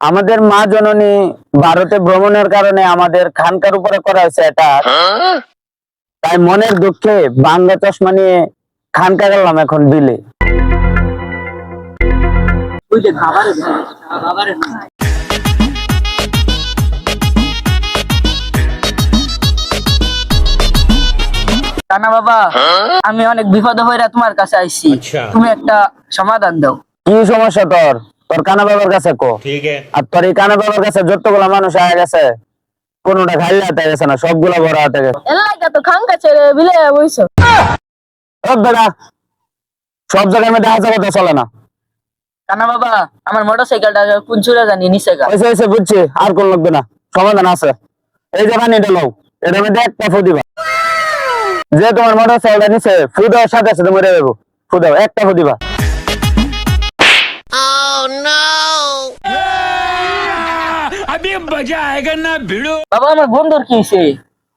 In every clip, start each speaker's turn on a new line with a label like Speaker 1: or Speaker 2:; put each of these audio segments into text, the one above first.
Speaker 1: আমাদের মা জননী ভারতে ভ্রমণের কারণে আমাদের খানকার উপরে করা হয়েছে এটা, তাই মনের দুঃখে বাংলা চশমা নিয়ে খানকা গেলাম এখন বিলে।
Speaker 2: কানা বাবা, আমি অনেক বিপদে হইরা তোমার কাছে আইছি, তুমি একটা সমাধান দাও।
Speaker 1: কি সমস্যা তোর? তোর কানা বাবার কাছে কো। আর তোর এই কানা বাবার কাছে যতগুলা মানুষ আয়া গেছে কোনটা খালি হাতে গেছে না, সবগুলা বড় হাতে গেছে।
Speaker 2: এলাকা তো খাঙ্কা ছেড়ে বিলে বইছো।
Speaker 1: ও বেটা, সব জায়গায় মধ্যে হাজার কথা চলে না।
Speaker 2: কানা বাবা, আমার মোটরসাইকেলটা কোন চুরে জানি নিচে গা।
Speaker 1: হয়েছে হয়েছে, বুঝছি, আর কোন লাগবে না, সমাধান আছে। এই যে পানি এটা লও, এটার মধ্যে একটা ফু দিবা। যে তোমার মোটর সাইকেলটা নিচে ফু দেওয়ার সাথে সাথে মরে যাবো। ফু দাও, একটা ফু দিবা।
Speaker 2: বাবা, আমার বন্ধুর কি হয়েছে?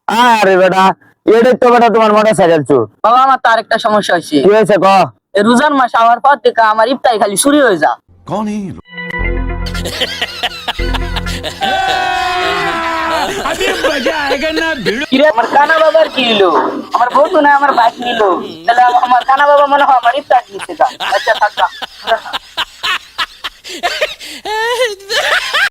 Speaker 1: আরে বেটা, এটাই তো বেটা তোমার মোটর সাইকেল চুর।
Speaker 2: বাবা, আমার তো আরেকটা সমস্যা হয়েছে।
Speaker 1: কি হয়েছে ক?
Speaker 2: এই রোজার মাস আমার পর থেকে আমার ইফতারি খালি চুরি হয়ে যা।
Speaker 3: कौन है ये लोग?
Speaker 2: কিরে, আমার কানা বাবার কি হলো? আমার বন্ধু না আমার বাইক নিল, তাহলে আমার কানা বাবা মনে হয় আমার ইফতার দিচ্ছে। আচ্ছা থাকা।